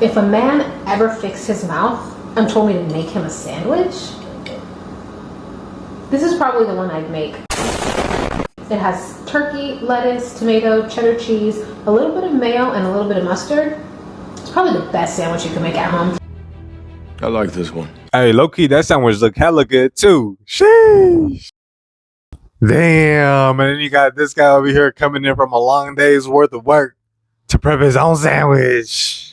If a man ever fixed his mouth and told me to make him a sandwich, this is probably the one I'd make. It has turkey, lettuce, tomato, cheddar cheese, a little bit of mayo, and a little bit of mustard. It's probably the best sandwich you can make at home. I like this one. Hey, low-key, that sandwich look hella good too. Sheesh. Damn, and then you got this guy over here coming in from a long day's worth of work to prep his own sandwich.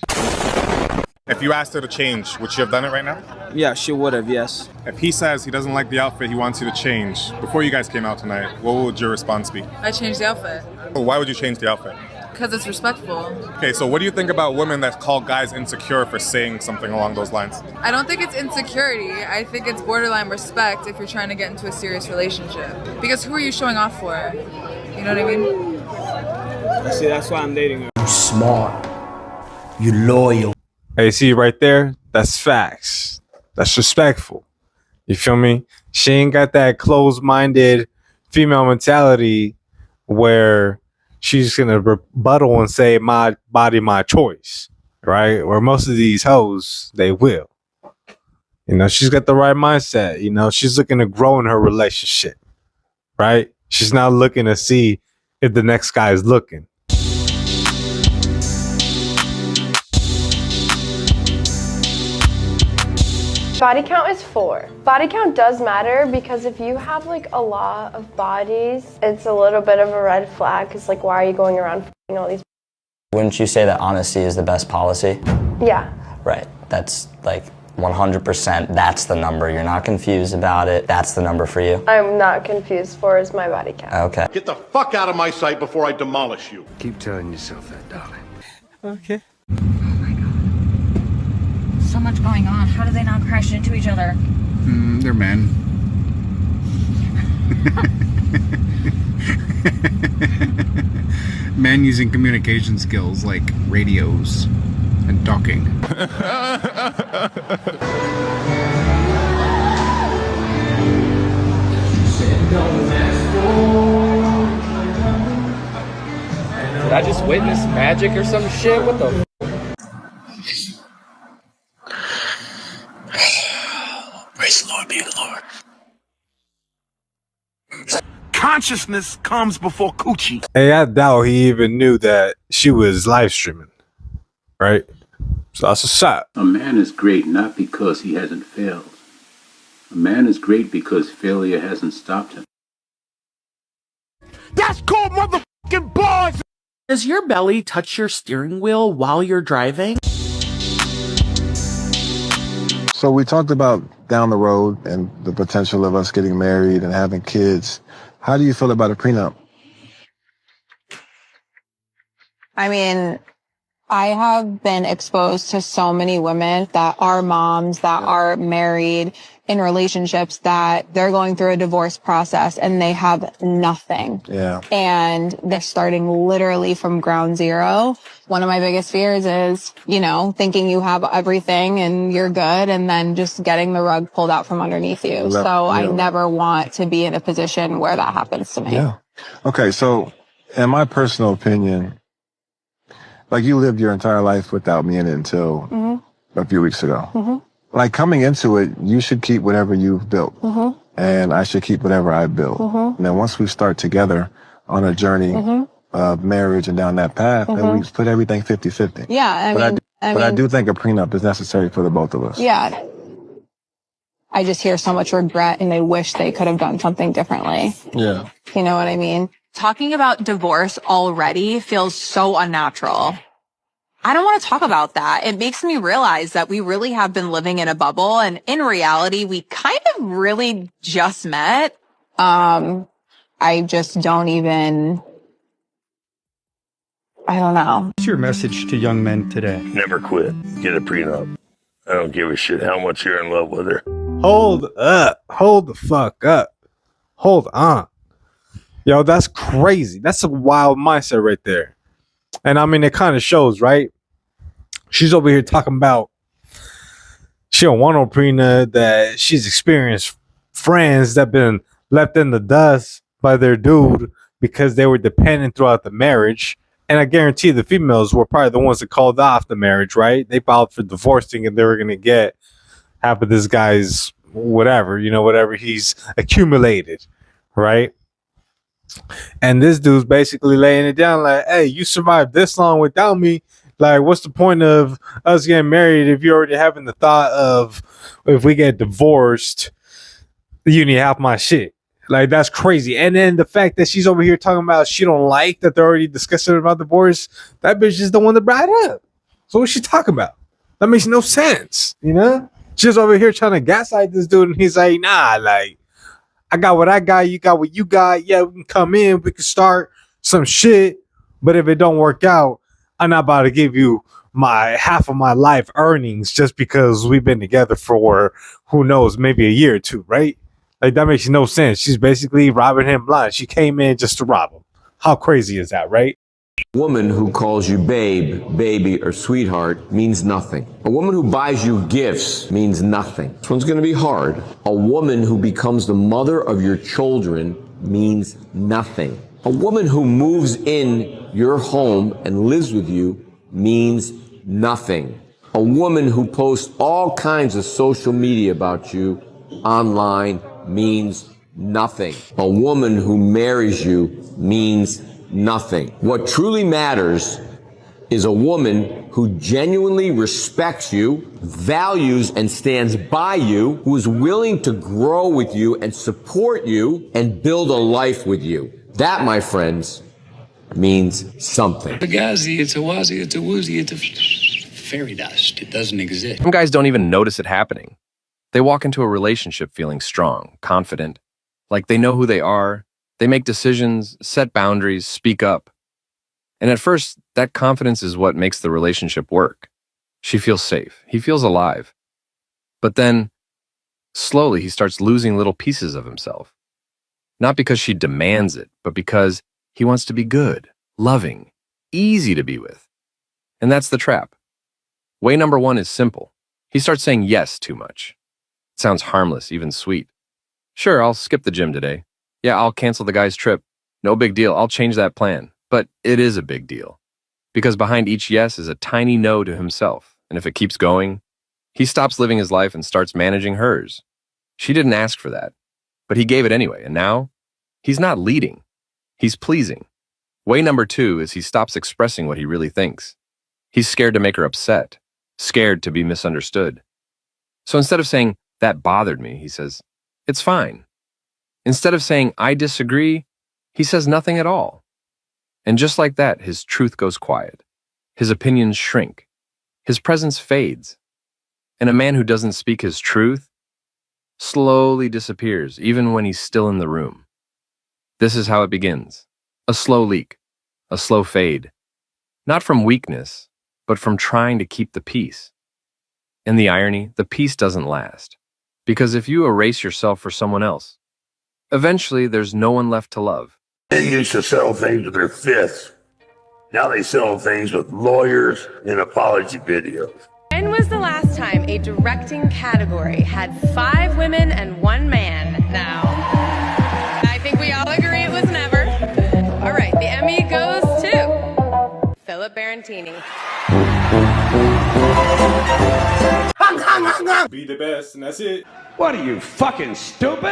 If you asked her to change, would she have done it right now? Yeah, she would have, yes. If he says he doesn't like the outfit, he wants you to change, before you guys came out tonight, what would your response be? I changed the outfit. Oh, why would you change the outfit? Because it's respectful. Okay, so what do you think about women that call guys insecure for saying something along those lines? I don't think it's insecurity. I think it's borderline respect if you're trying to get into a serious relationship. Because who are you showing off for? You know what I mean? See, that's why I'm dating her. You smart. You loyal. Hey, see right there? That's facts. That's respectful. You feel me? She ain't got that closed-minded female mentality where she's gonna rebuttal and say my body, my choice, right? Where most of these hoes, they will. You know, she's got the right mindset. You know, she's looking to grow in her relationship, right? She's not looking to see if the next guy is looking. Body count is 4. Body count does matter because if you have like a lot of bodies, it's a little bit of a red flag because like why are you going around f***ing all these? Wouldn't you say that honesty is the best policy? Yeah. Right. That's like 100%. That's the number. You're not confused about it. That's the number for you. I'm not confused. 4 is my body count. Okay. Get the fuck out of my sight before I demolish you. Keep telling yourself that, darling. Okay. So much going on. How do they not crash into each other? They're men. Men using communication skills like radios and talking. Did I just witness magic or some shit? What the? Praise the Lord, be the Lord. Consciousness comes before coochie. Hey, I doubt he even knew that she was live streaming, right? So that's a shot. A man is great not because he hasn't failed. A man is great because failure hasn't stopped him. That's called motherfucking bars. Does your belly touch your steering wheel while you're driving? So we talked about down the road and the potential of us getting married and having kids. How do you feel about a prenup? I mean, I have been exposed to so many women that are moms, that are married in relationships that they're going through a divorce process and they have nothing. Yeah. And they're starting literally from ground zero. One of my biggest fears is, you know, thinking you have everything and you're good and then just getting the rug pulled out from underneath you. So I never want to be in a position where that happens to me. Yeah. Okay. So in my personal opinion, like you lived your entire life without me in it until a few weeks ago. Like coming into it, you should keep whatever you've built. And I should keep whatever I built. And then once we start together on a journey of marriage and down that path, then we split everything 50-50. Yeah. I do think a prenup is necessary for the both of us. Yeah. I just hear so much regret and they wish they could have done something differently. Yeah. You know what I mean? Talking about divorce already feels so unnatural. I don't want to talk about that. It makes me realize that we really have been living in a bubble, and in reality, we kind of really just met. I just don't even, I don't know. What's your message to young men today? Never quit. Get a prenup. I don't give a shit how much you're in love with her. Hold up. Hold the fuck up. Hold on. Yo, that's crazy. That's a wild mindset right there. And I mean, it kind of shows, right? She's over here talking about she don't want no prenup, that she's experienced friends that been left in the dust by their dude because they were dependent throughout the marriage, And I guarantee the females were probably the ones that called off the marriage, right? They filed for divorce thinking they were going to get half of this guy's whatever, whatever he's accumulated, right? And this dude's basically laying it down like, hey, you survived this long without me. Like, what's the point of us getting married if you're already having the thought of, if we get divorced, you need half my shit? Like, that's crazy. And then the fact that she's over here talking about she don't like that they're already discussing about divorce, that bitch is the one that brought it up. So what's she talking about? That makes no sense, She's over here trying to gaslight this dude, and he's like, nah, like, I got what I got, you got what you got. Yeah, we can come in, we can start some shit, but if it don't work out, I'm not about to give you my half of my life earnings just because we've been together for, who knows, maybe a year or two, right? Like, that makes no sense. She's basically robbing him blind. She came in just to rob him. How crazy is that, right? A woman who calls you babe, baby, or sweetheart means nothing. A woman who buys you gifts means nothing. This one's going to be hard. A woman who becomes the mother of your children means nothing. A woman who moves in your home and lives with you means nothing. A woman who posts all kinds of social media about you online means nothing. A woman who marries you means nothing. What truly matters is a woman who genuinely respects you, values and stands by you, who is willing to grow with you and support you and build a life with you. That, my friends, means something. It's a gazi, it's a wazi, it's a woozy, it's a fairy dust. It doesn't exist. Some guys don't even notice it happening. They walk into a relationship feeling strong, confident, like they know who they are. They make decisions, set boundaries, speak up. And at first, that confidence is what makes the relationship work. She feels safe. He feels alive. But then, slowly, he starts losing little pieces of himself. Not because she demands it, but because he wants to be good, loving, easy to be with. And that's the trap. Way number one is simple. He starts saying yes too much. It sounds harmless, even sweet. Sure, I'll skip the gym today. Yeah, I'll cancel the guy's trip. No big deal. I'll change that plan. But it is a big deal. Because behind each yes is a tiny no to himself. And if it keeps going, he stops living his life and starts managing hers. She didn't ask for that. But he gave it anyway. And now, he's not leading. He's pleasing. Way number two is he stops expressing what he really thinks. He's scared to make her upset. Scared to be misunderstood. So instead of saying, that bothered me, he says, it's fine. Instead of saying, I disagree, he says nothing at all. And just like that, his truth goes quiet. His opinions shrink. His presence fades. And a man who doesn't speak his truth slowly disappears, even when he's still in the room. This is how it begins. A slow leak. A slow fade. Not from weakness, but from trying to keep the peace. And the irony, the peace doesn't last. Because if you erase yourself for someone else, eventually there's no one left to love. They used to settle things with their fists. Now they settle things with lawyers and apology videos. When was the last time a directing category had 5 women and 1 man? Now, I think we all agree it was never. All right, the Emmy goes to Philip Barantini. Be the best, and that's it. What are you, fucking stupid?